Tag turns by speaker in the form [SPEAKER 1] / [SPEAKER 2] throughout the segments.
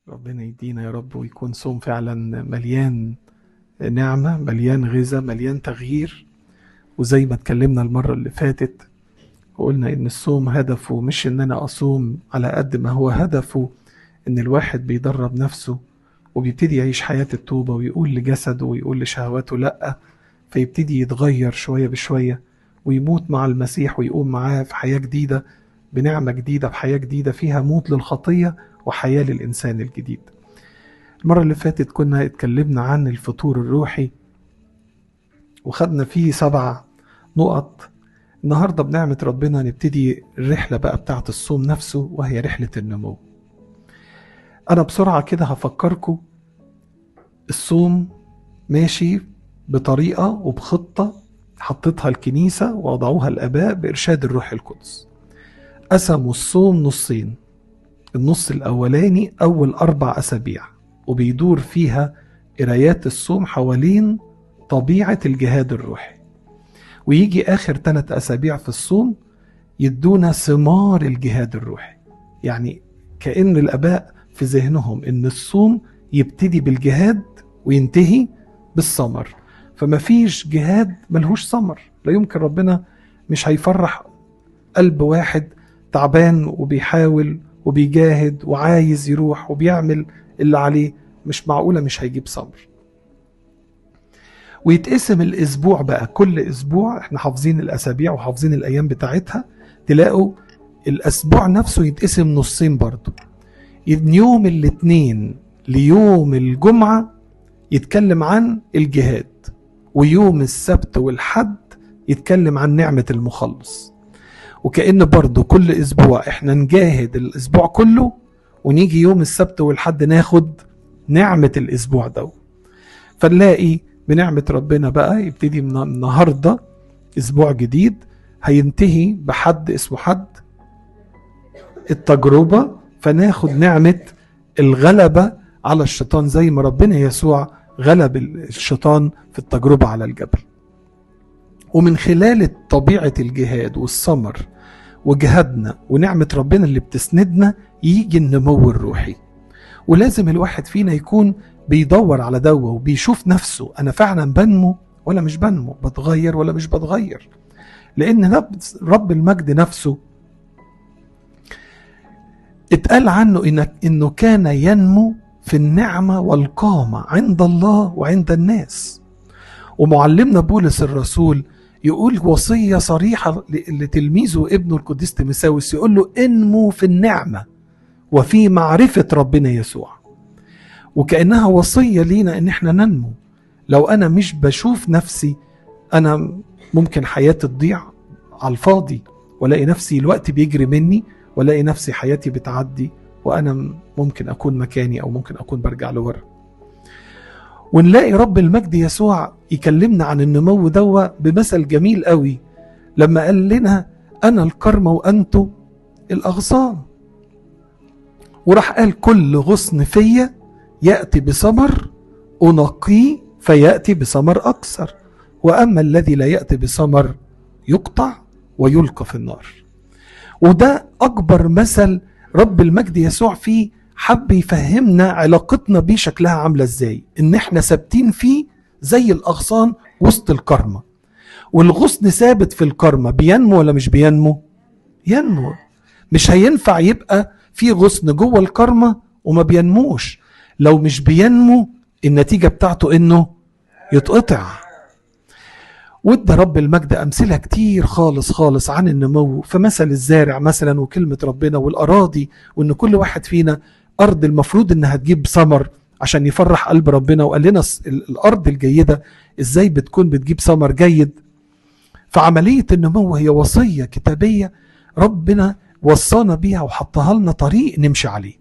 [SPEAKER 1] ربنا يدينا يا رب، ويكون صوم فعلا مليان نعمة، مليان غذاء، مليان تغيير. وزي ما اتكلمنا المرة اللي فاتت وقلنا ان الصوم هدفه مش ان انا اصوم، على قد ما هو هدفه ان الواحد بيدرب نفسه وبيبتدي يعيش حياة التوبة، ويقول لجسده ويقول لشهواته لأ، فيبتدي يتغير شوية بشوية ويموت مع المسيح ويقوم معاه في حياة جديدة، بنعمة جديدة، بحياة جديدة فيها موت للخطية وحياة للإنسان الجديد. المرة اللي فاتت كنا اتكلمنا عن الفطور الروحي وخدنا فيه 7 نقط. النهاردة بنعمة ربنا نبتدي الرحلة بقى بتاعت الصوم نفسه، وهي رحلة النمو. أنا بسرعة كده هفكركم. الصوم ماشي بطريقة وبخطة حطتها الكنيسة ووضعوها الآباء بإرشاد الروح القدس. قسموا الصوم نصين. النص الأولاني أول 4 أسابيع، وبيدور فيها قرايات الصوم حوالين طبيعة الجهاد الروحي. ويجي آخر 3 أسابيع في الصوم يدونا ثمار الجهاد الروحي. يعني كأن الآباء في ذهنهم إن الصوم يبتدي بالجهاد وينتهي بالثمر، فما فيش جهاد ملهوش ثمر. لا يمكن، ربنا مش هيفرح قلب واحد تعبان وبيحاول وبيجاهد وعايز يروح وبيعمل اللي عليه، مش معقولة مش هيجيب ثمر. ويتقسم الأسبوع بقى، كل أسبوع احنا حافظين الأسابيع وحافظين الأيام بتاعتها، تلاقوا الأسبوع نفسه يتقسم نصين برضو. يوم الاثنين ليوم الجمعة يتكلم عن الجهاد، ويوم السبت والحد يتكلم عن نعمة المخلص. وكأن برضو كل أسبوع احنا نجاهد الأسبوع كله، ونيجي يوم السبت والحد ناخد نعمة الأسبوع ده. فنلاقي بنعمة ربنا بقى يبتدي من النهاردة أسبوع جديد هينتهي بحد اسمه حد التجربة، فناخد نعمة الغلبة على الشيطان زي ما ربنا يسوع غلب الشيطان في التجربة على الجبل. ومن خلال طبيعة الجهاد والثمر وجهادنا ونعمة ربنا اللي بتسندنا يجي النمو الروحي. ولازم الواحد فينا يكون بيدور على دوا وبيشوف نفسه، أنا فعلا بنمو ولا مش بنمو، بتغير ولا مش بتغير. لأن رب المجد نفسه اتقال عنه إنه كان ينمو في النعمة والقامة عند الله وعند الناس. ومعلمنا بولس الرسول يقول وصية صريحة لتلميذه ابنه القديس تيموثاوس، يقول له انمو في النعمة وفي معرفة ربنا يسوع. وكأنها وصية لينا ان احنا ننمو. لو انا مش بشوف نفسي، انا ممكن حياتي تضيع على الفاضي، ولاقي نفسي الوقت بيجري مني، ولاقي نفسي حياتي بتعدي وانا ممكن اكون مكاني او ممكن اكون برجع لورا. ونلاقي رب المجد يسوع يكلمنا عن النمو دوا بمثل جميل قوي لما قال لنا انا الكرمة وانتو الاغصان. وراح قال كل غصن فيا يأتي بثمر أنقيه فيأتي بثمر أكثر، وأما الذي لا يأتي بثمر يقطع ويلقى في النار. وده أكبر مثل رب المجد يسوع فيه حب يفهمنا علاقتنا بيه شكلها عاملة ازاي، ان احنا ثابتين فيه زي الأغصان وسط الكرمة. والغصن ثابت في الكرمة بينمو ولا مش بينمو؟ ينمو. مش هينفع يبقى في غصن جوه الكرمة وما بينموش. لو مش بينمو النتيجة بتاعته انه يتقطع. وده رب المجد أمثلة كتير خالص خالص عن النمو، فمثل الزارع مثلا وكلمة ربنا والأراضي، وإن كل واحد فينا أرض المفروض إنها تجيب ثمر عشان يفرح قلب ربنا. وقال لنا الأرض الجيدة إزاي بتكون بتجيب ثمر جيد. فعملية النمو هي وصية كتابية ربنا وصانا بيها وحطها لنا طريق نمشي عليه.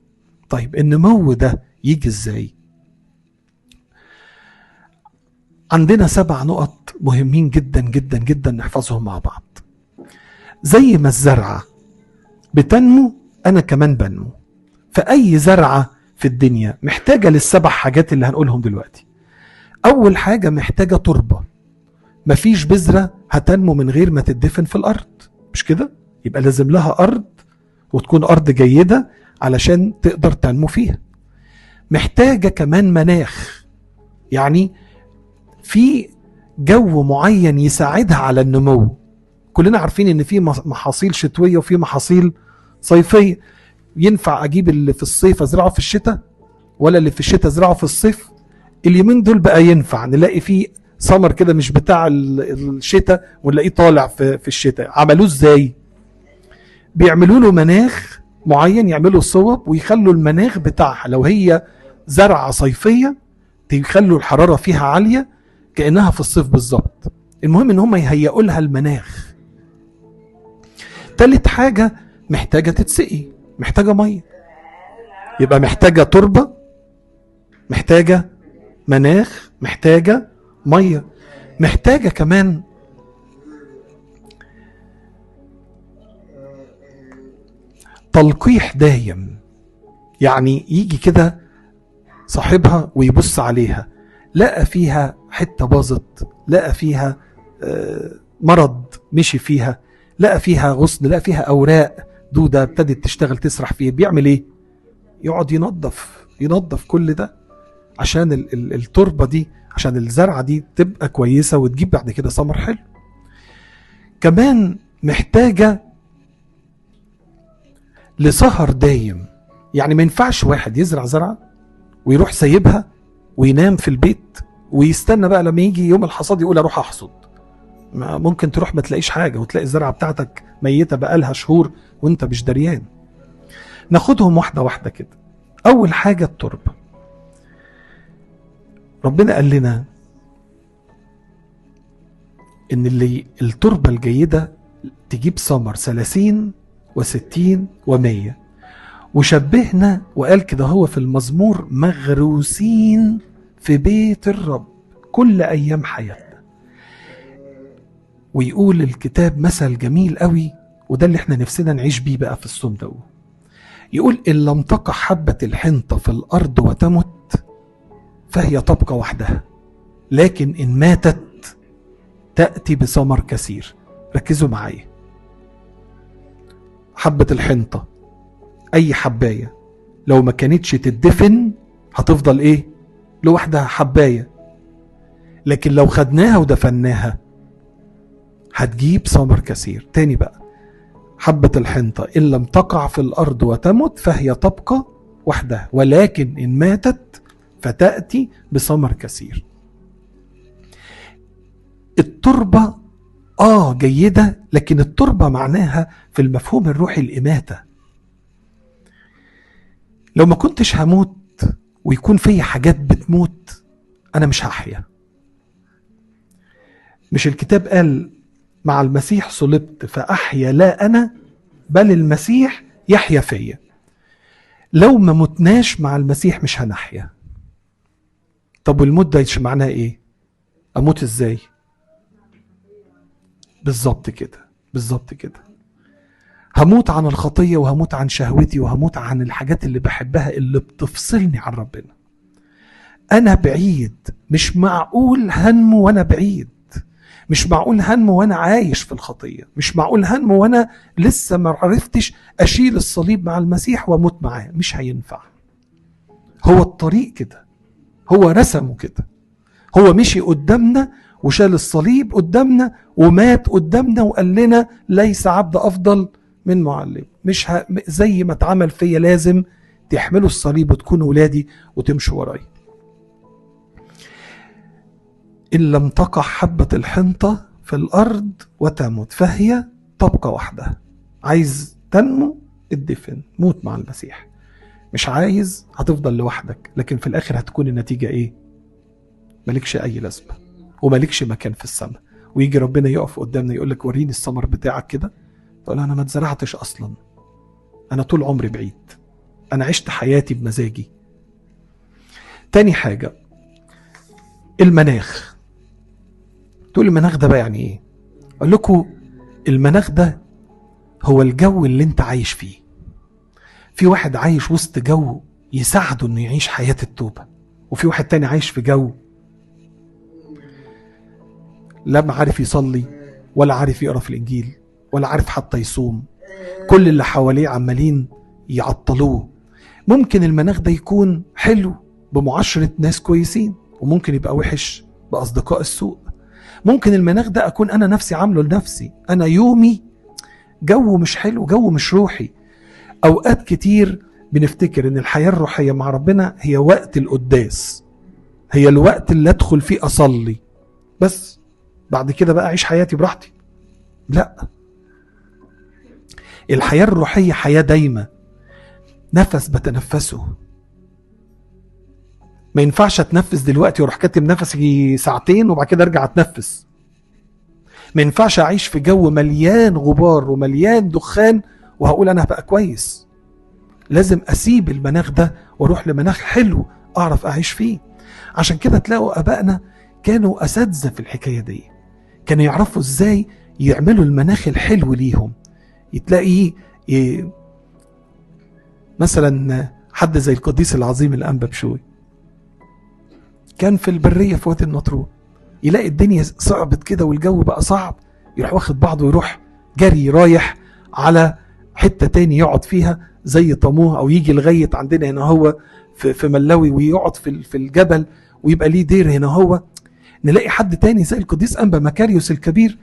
[SPEAKER 1] طيب النمو ده يجي إزاي؟ عندنا 7 نقط مهمين جدا جدا جدا نحفظهم مع بعض. زي ما الزرعة بتنمو أنا كمان بنمو. فأي زرعة في الدنيا محتاجة لل7 حاجات اللي هنقولهم دلوقتي. أول حاجة محتاجة تربة. مفيش بذرة هتنمو من غير ما تدفن في الأرض، مش كده؟ يبقى لازم لها أرض، وتكون أرض جيدة علشان تقدر تنمو فيها. محتاجة كمان مناخ، يعني في جو معين يساعدها على النمو. كلنا عارفين ان في محاصيل شتوية وفي محاصيل صيفية. ينفع اجيب اللي في الصيف ازرعه في الشتاء، ولا اللي في الشتاء ازرعه في الصيف؟ اليومين دول بقى ينفع نلاقي فيه سمر كده مش بتاع الشتاء ونلاقيه طالع في الشتاء. عملوه ازاي؟ بيعملوا له مناخ معين، يعملوا صوب ويخلوا المناخ بتاعها لو هي زرعة صيفية يخلوا الحرارة فيها عالية كأنها في الصيف بالظبط. المهم ان هم يهيئوا لها المناخ. تالت حاجة محتاجة تتسقي، محتاجة مية، يبقى محتاجة تربة، محتاجة مناخ، محتاجة مية، محتاجة كمان تلقيح دايم. يعني يجي كده صاحبها ويبص عليها، لقى فيها حتة باظت، لقى فيها مرض مشي فيها، لقى فيها غصن، لقى فيها أوراق دودة ابتدت تشتغل تسرح فيه، بيعمل ايه؟ يقعد ينظف كل ده عشان التربة دي، عشان الزرعة دي تبقى كويسة وتجيب بعد كده ثمر حلو. كمان محتاجة لسهر دايم. يعني ما ينفعش واحد يزرع زرعة ويروح سايبها وينام في البيت ويستنى بقى لما يجي يوم الحصاد يقول اروح احصد. ممكن تروح ما تلاقيش حاجة وتلاقي الزرعة بتاعتك ميتة بقالها شهور وانت مش دريان. ناخدهم واحدة واحدة كده. اول حاجة التربة. ربنا قال لنا ان التربة الجيدة تجيب ثمر 30 و60 و100. وشبهنا وقال كده هو في المزمور: مغروسين في بيت الرب كل ايام حياتنا. ويقول الكتاب مثل جميل قوي، وده اللي احنا نفسنا نعيش بيه بقى في الصوم ده. يقول: ان لم تقع حبة الحنطة في الارض وتمت فهي تبقى وحدها، لكن ان ماتت تأتي بثمر كثير. ركزوا معايا. حبة الحنطة، اي حباية لو ما كانتش تدفن هتفضل ايه؟ لوحدها حباية. لكن لو خدناها ودفناها هتجيب ثمر كثير. تاني بقى، حبة الحنطة إن لم تقع في الأرض وتمت فهي تبقى وحدها، ولكن إن ماتت فتأتي بثمر كثير. التربة جيدة، لكن التربة معناها في المفهوم الروحي الإماتة. لو ما كنتش هموت ويكون في حاجات بتموت أنا مش هحيا. مش الكتاب قال مع المسيح صلبت فأحيا لا أنا بل المسيح يحيا فيا؟ لو ما متناش مع المسيح مش هنحيا. طب والموت ده معناه ايه؟ اموت ازاي؟ بالظبط كده. هموت عن الخطية وهموت عن شهوتي وهموت عن الحاجات اللي بحبها اللي بتفصلني عن ربنا. انا بعيد، مش معقول هنمو وانا بعيد، مش معقول هنمو وانا عايش في الخطية، مش معقول هنمو وانا لسه ما عرفتش اشيل الصليب مع المسيح واموت معاه. مش هينفع. هو الطريق كده، هو رسمه كده، هو مشي قدامنا وشال الصليب قدامنا ومات قدامنا وقال لنا ليس عبد افضل من معلم. مش زي ما اتعمل فيا لازم تحملوا الصليب وتكونوا ولادي وتمشوا وراي. إن لم تقع حبة الحنطة في الأرض وتمت فهي تبقى وحدها. عايز تنمو ادفن، موت مع المسيح. مش عايز هتفضل لوحدك، لكن في الآخر هتكون النتيجة إيه؟ مالكش أي لازمة ومالكش مكان في السماء. ويجي ربنا يقف قدامنا يقول لك وريني الثمر بتاعك كده، تقول أنا ما اتزرعتش أصلا، أنا طول عمري بعيد، أنا عشت حياتي بمزاجي. تاني حاجة المناخ. تقول المناخ ده بقى يعني ايه؟ اقول لكم المناخ ده هو الجو اللي انت عايش فيه. في واحد عايش وسط جو يساعده انه يعيش حياة التوبة، وفي واحد تاني عايش في جو لا عارف يصلي ولا عارف يقرأ في الانجيل ولا عارف حتى يصوم. كل اللي حواليه عمالين يعطلوه. ممكن المناخ ده يكون حلو بمعاشرة ناس كويسين، وممكن يبقى وحش بأصدقاء السوء. ممكن المناخ ده أكون أنا نفسي عامله لنفسي، أنا يومي جو مش حلو، جو مش روحي. أوقات كتير بنفتكر إن الحياة الروحية مع ربنا هي وقت القداس، هي الوقت اللي أدخل فيه أصلي بس، بعد كده بقى أعيش حياتي براحتي. لا، الحياة الروحية حياة دايمة، نفس بتنفسه. ما ينفعش اتنفس دلوقتي واروح كاتم نفسي ساعتين وبعد كده ارجع اتنفس. ما ينفعش اعيش في جو مليان غبار ومليان دخان وهقول انا هبقى كويس. لازم اسيب المناخ ده واروح لمناخ حلو اعرف اعيش فيه. عشان كده تلاقوا ابائنا كانوا اساتذه في الحكايه دي، كانوا يعرفوا ازاي يعملوا المناخ الحلو ليهم. تلاقي مثلا حد زي القديس العظيم الانبا بشوي كان في البريه في وادي النطرون، يلاقي الدنيا صعبت كده والجو بقى صعب، يروح واخد بعضه ويروح جري رايح على حته تاني يقعد فيها زي طموه، او يجي لغايه عندنا هنا هو في ملاوي ويقعد في الجبل ويبقى ليه دير هنا هو. نلاقي حد تاني زي القديس انبا مكاريوس الكبير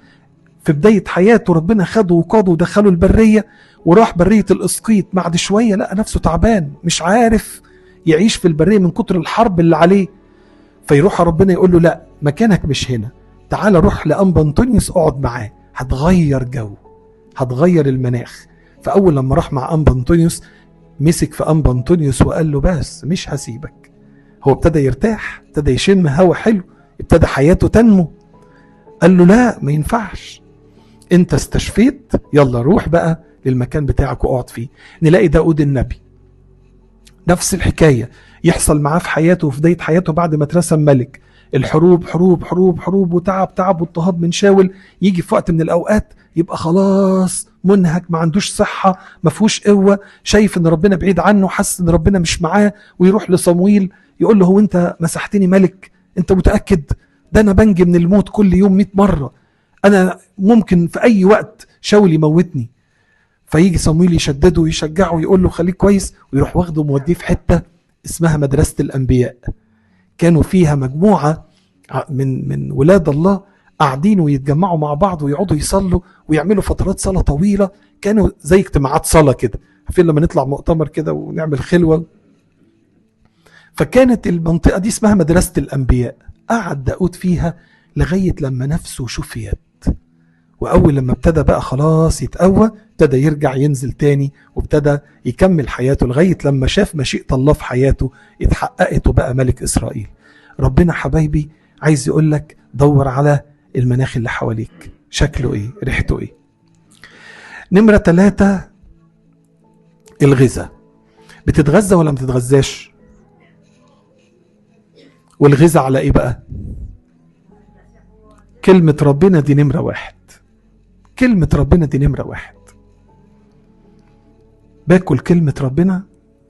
[SPEAKER 1] في بدايه حياته ربنا خده وقاده ودخله البريه، وراح بريه الاسقيط. بعد شويه لقى نفسه تعبان مش عارف يعيش في البريه من كتر الحرب اللي عليه، فيروح ربنا يقول له لا مكانك مش هنا، تعال روح لأنبا أنطونيوس اقعد معاه، هتغير جو، هتغير المناخ. فأول لما راح مع أنبا أنطونيوس مسك في أنبا أنطونيوس وقال له بس مش هسيبك. هو ابتدى يرتاح، ابتدى يشم هوا حلو، ابتدى حياته تنمو. قال له لا ما ينفعش، انت استشفيت، يلا روح بقى للمكان بتاعك واقعد فيه. نلاقي داود النبي نفس الحكاية يحصل معاه في حياته وفي بداية حياته بعد ما اترسم ملك. الحروب حروب حروب حروب وتعب واضطهاد من شاول، يجي في وقت من الأوقات يبقى خلاص منهك، ما عندوش صحة، ما فيهوش قوة، شايف ان ربنا بعيد عنه، حاسس ان ربنا مش معاه، ويروح لصمويل يقول له هو انت مسحتني ملك؟ انت متأكد؟ ده انا بنجي من الموت كل يوم 100 مرة، انا ممكن في اي وقت شاول يموتني. فيجي صمويل يشدده ويشجعه ويقول له خليك كويس، ويروح واخده وموديه في حته اسمها مدرسه الانبياء. كانوا فيها مجموعه من ولاد الله قاعدين ويتجمعوا مع بعض ويقعدوا يصلوا ويعملوا فترات صلاه طويله، كانوا زي اجتماعات صلاه كده، عارفين لما نطلع مؤتمر كده ونعمل خلوه. فكانت المنطقه دي اسمها مدرسه الانبياء. قعد داود فيها لغايه لما نفسه شفيت، وأول لما ابتدى بقى خلاص يتقوى ابتدى يرجع ينزل تاني وابتدى يكمل حياته لغاية لما شاف مشيئة الله في حياته اتحققت وبقى ملك إسرائيل. ربنا حبايبي عايز يقول لك دور على المناخ اللي حواليك، شكله ايه، ريحته ايه. نمرة 3 الغذاء. بتتغذى ولا ما بتتغذاش؟ والغذاء على ايه بقى؟ كلمة ربنا دي نمرة 1. كلمة ربنا دي نمرة 1. باكل كلمة ربنا،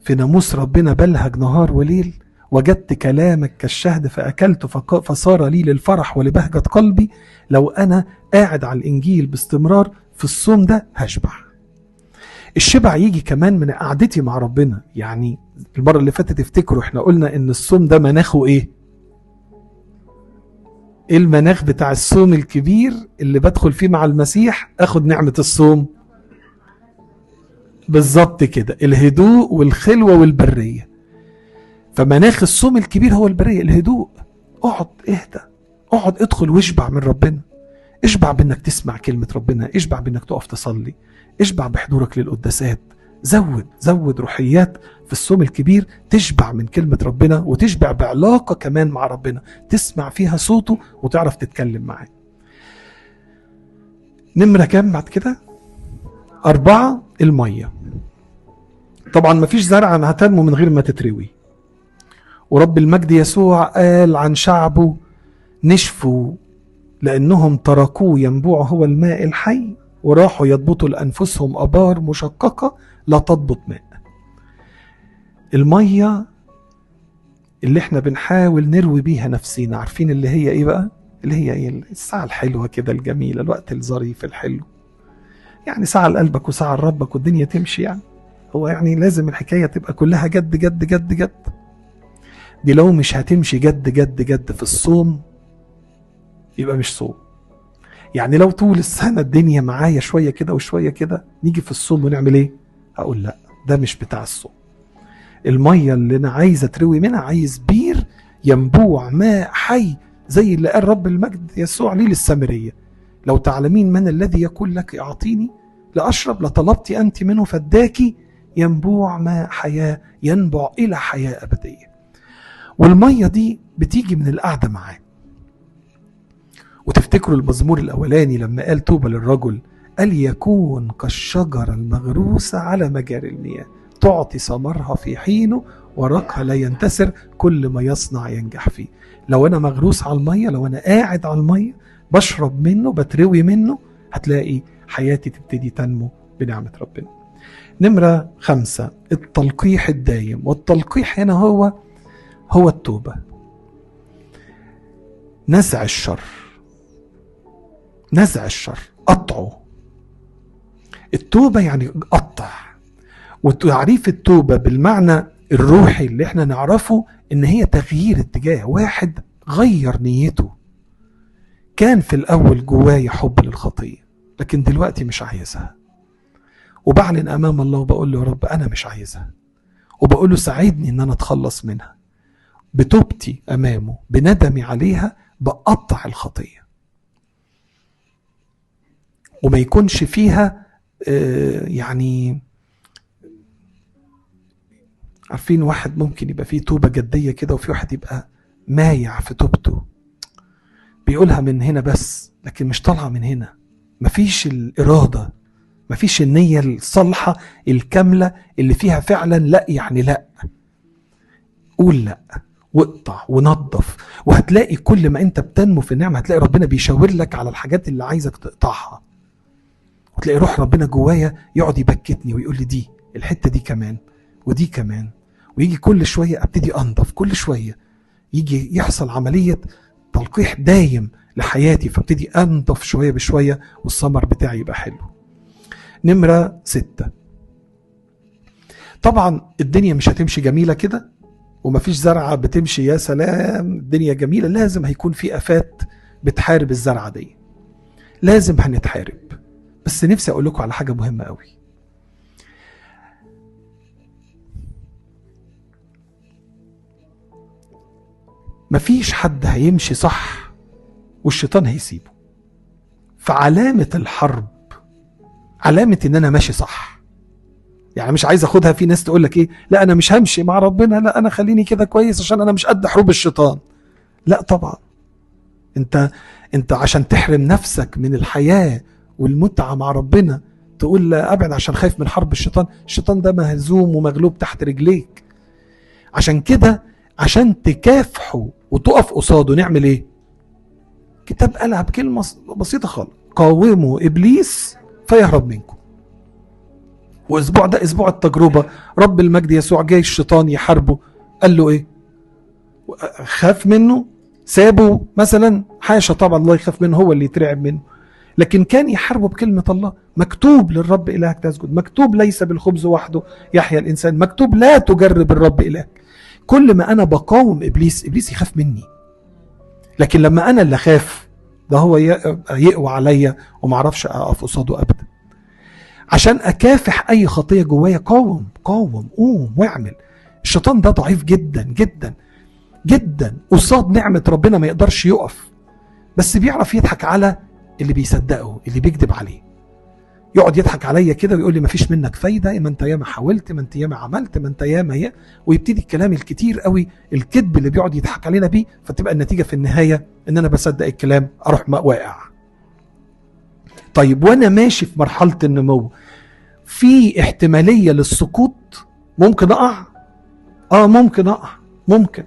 [SPEAKER 1] في ناموس ربنا بلهج نهار وليل، وجدت كلامك كالشهد فأكلت فصار لي للفرح ولبهجة قلبي. لو أنا قاعد على الإنجيل باستمرار في الصوم ده هشبع. الشبع يجي كمان من قعدتي مع ربنا. يعني المرة اللي فاتت تفتكروا احنا قلنا ان الصوم ده مناخه ايه؟ المناخ بتاع الصوم الكبير اللي بدخل فيه مع المسيح اخد نعمة الصوم بالظبط كده، الهدوء والخلوة والبرية. فمناخ الصوم الكبير هو البرية، الهدوء. اقعد اهدى، اقعد ادخل واشبع من ربنا، اشبع بانك تسمع كلمة ربنا، اشبع بانك تقف تصلي، اشبع بحضورك للقداسات. زود روحيات في الصوم الكبير، تشبع من كلمة ربنا وتشبع بعلاقة كمان مع ربنا، تسمع فيها صوته وتعرف تتكلم معاه. نمرة كام بعد كده؟ 4 المية. طبعا مفيش زرعة هتنمو من غير ما تتروي. ورب المجد يسوع قال عن شعبه نشفوا لأنهم تركوه ينبوع هو الماء الحي، وراحوا يضبطوا لأنفسهم أبار مشققة لا تضبط ماء. المية اللي احنا بنحاول نروي بيها نفسينا، عارفين اللي هي ايه بقى؟ اللي هي ايه؟ الساعة الحلوة كده الجميلة، الوقت الظريف الحلو، يعني ساعة لقلبك وساعة لربك والدنيا تمشي يعني. هو يعني لازم الحكاية تبقى كلها جد جد جد جد؟ دي لو مش هتمشي جد جد جد في الصوم يبقى مش صوم. يعني لو طول السنة الدنيا معايا شوية كده وشوية كده، نيجي في الصوم ونعمل ايه؟ هقول لا، ده مش بتاع الصوم. المية اللي انا عايز اتروي منها، عايز بير ينبوع ماء حي، زي اللي قال رب المجد يسوع ليه للسامرية: لو تعلمين من الذي يقول لك اعطيني لاشرب لطلبت انت منه فداكي ينبوع ماء حياة ينبع الى حياة ابدية. والمية دي بتيجي من القعدة معاه. وتفتكروا المزمور الاولاني لما قال طوبى للرجل قال يكون كالشجرة المغروسة على مجاري المياه، تعطي ثمرها في حينه ورقها لا ينتسر، كل ما يصنع ينجح فيه. لو انا مغروس على المية، لو انا قاعد على المية بشرب منه بتروي منه، هتلاقي حياتي تبتدي تنمو بنعمة ربنا. نمرة 5 التلقيح الدايم. والتلقيح هنا هو التوبة، نزع الشر، نزع الشر، قطعه. التوبة يعني قطع. وتعريف التوبة بالمعنى الروحي اللي احنا نعرفه ان هي تغيير اتجاه. واحد غير نيته، كان في الاول جوايا حب للخطية لكن دلوقتي مش عايزها، وبعلن امام الله وبقول له يا رب انا مش عايزها، وبقول له ساعدني ان انا اتخلص منها. بتوبتي امامه، بندمي عليها، بقطع الخطية وما يكونش فيها يعني عارفين واحد ممكن يبقى فيه توبة جدية كده، وفي واحد يبقى مايع في توبته، بيقولها من هنا بس لكن مش طالعة من هنا. مفيش الإرادة، مفيش النية الصالحة الكاملة اللي فيها فعلا لا يعني لا. قول لا واقطع ونظف، وهتلاقي كل ما انت بتنمو في النعمة هتلاقي ربنا بيشاور لك على الحاجات اللي عايزك تقطعها، وتلاقي روح ربنا جوايا يقعد يبكتني ويقول لي دي الحتة دي كمان ودي كمان، ويجي كل شوية ابتدي انضف، كل شوية يجي يحصل عملية تلقيح دايم لحياتي، فابتدي انضف شوية بشوية والثمر بتاعي يبقى حلو. نمرة 6 طبعا الدنيا مش هتمشي جميلة كده، ومفيش زرعة بتمشي يا سلام الدنيا جميلة، لازم هيكون في آفات بتحارب الزرعة دي، لازم هنتحارب. بس نفسي اقول لكم على حاجة مهمة قوي. مفيش حد هيمشي صح والشيطان هيسيبه. فعلامة الحرب علامة ان انا ماشي صح. يعني مش عايز اخدها في ناس تقول لك ايه، لا انا مش همشي مع ربنا، لا انا خليني كده كويس عشان انا مش قد حروب الشيطان. لا طبعا، انت عشان تحرم نفسك من الحياة والمتعة مع ربنا تقول لا ابعد عشان خايف من حرب الشيطان. الشيطان ده مهزوم ومغلوب تحت رجليك. عشان كده عشان تكافحه وتقف قصاده نعمل ايه؟ كتاب قالها بكلمة بسيطة خالص: قاوموا ابليس فيهرب منكم. واسبوع ده اسبوع التجربة، رب المجد يسوع جاي الشيطان يحاربه، قال له ايه؟ خاف منه؟ سابه مثلا؟ حاشا طبعا، الله يخاف منه، هو اللي يترعب منه. لكن كان يحاربه بكلمة الله. مكتوب للرب إلهك تسجد، مكتوب ليس بالخبز وحده يحيا الإنسان، مكتوب لا تجرب الرب إلهك. كل ما أنا بقاوم إبليس يخاف مني. لكن لما أنا اللي خاف ده هو يقوى عليا ومعرفش أقف قصاده أبدا. عشان أكافح أي خطية جوايا قوم قوم قوم واعمل. الشيطان ده ضعيف جدا جدا جدا، قصاد نعمة ربنا ما يقدرش يقف، بس بيعرف يضحك على اللي بيصدقه، اللي بيكذب عليه. يقعد يضحك عليا كده ويقول لي مفيش منك فايدة، ما انت ياما حاولت، ما انت ياما عملت، ما انت ياما ويبتدي الكلام الكتير قوي، الكذب اللي بيقعد يضحك علينا بيه، فتبقى النتيجة في النهاية ان انا بصدق الكلام اروح واقع. طيب وانا ماشي في مرحلة النمو في احتمالية للسقوط، ممكن اقع. ممكن اقع، ممكن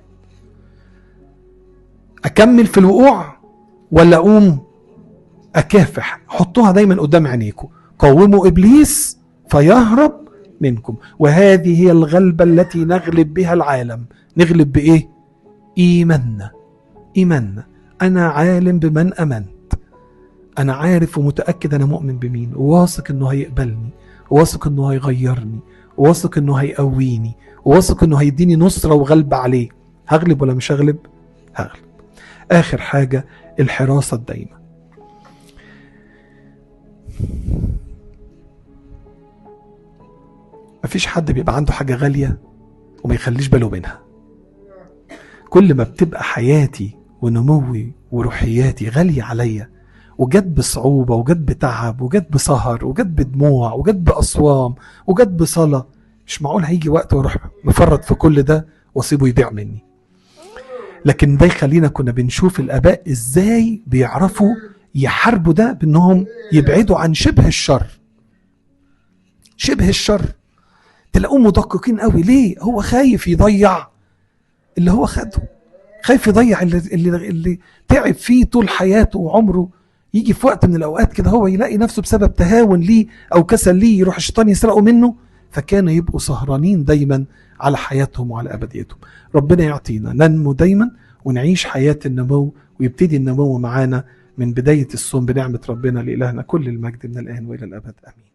[SPEAKER 1] اكمل في الوقوع ولا اقوم اكافح. حطوها دايما قدام عينيكم: قوموا ابليس فيهرب منكم. وهذه هي الغلبة التي نغلب بها العالم. نغلب بايه؟ ايماننا. انا عالم بمن امنت، انا عارف ومتأكد انا مؤمن بمين، وواثق انه هيقبلني، واثق انه هيغيرني، وواثق انه هيقويني، وواثق انه هيديني نصرة وغلبة عليه. هغلب ولا مش هغلب؟ هغلب. اخر حاجة الحراسة الدايمة. مفيش حد بيبقى عنده حاجة غالية وما يخليش باله منها. كل ما بتبقى حياتي ونموي وروحياتي غالية عليا، وجت بصعوبة وجت بتعب وجت بسهر وجت بدموع وجت بأصوام وجت بصلاة، مش معقول هيجي وقت واروح مفرط في كل ده واسيبه يضيع مني. لكن ده يخلينا كنا بنشوف الآباء ازاي بيعرفوا يحاربوا ده بانهم يبعدوا عن شبه الشر. شبه الشر تلاقوهم مدققين قوي. ليه؟ هو خايف يضيع اللي هو خده، خايف يضيع اللي تعب فيه طول حياته وعمره. يجي في وقت من الأوقات كده هو يلاقي نفسه بسبب تهاون ليه أو كسل ليه يروح الشيطان يسرقه منه، فكان يبقوا سهرانين دايما على حياتهم وعلى أبديتهم. ربنا يعطينا ننمو دايما ونعيش حياة النمو، ويبتدي النمو معانا من بداية الصوم بنعمة ربنا. لإلهنا كل المجد من الآن وإلى الأبد، آمين.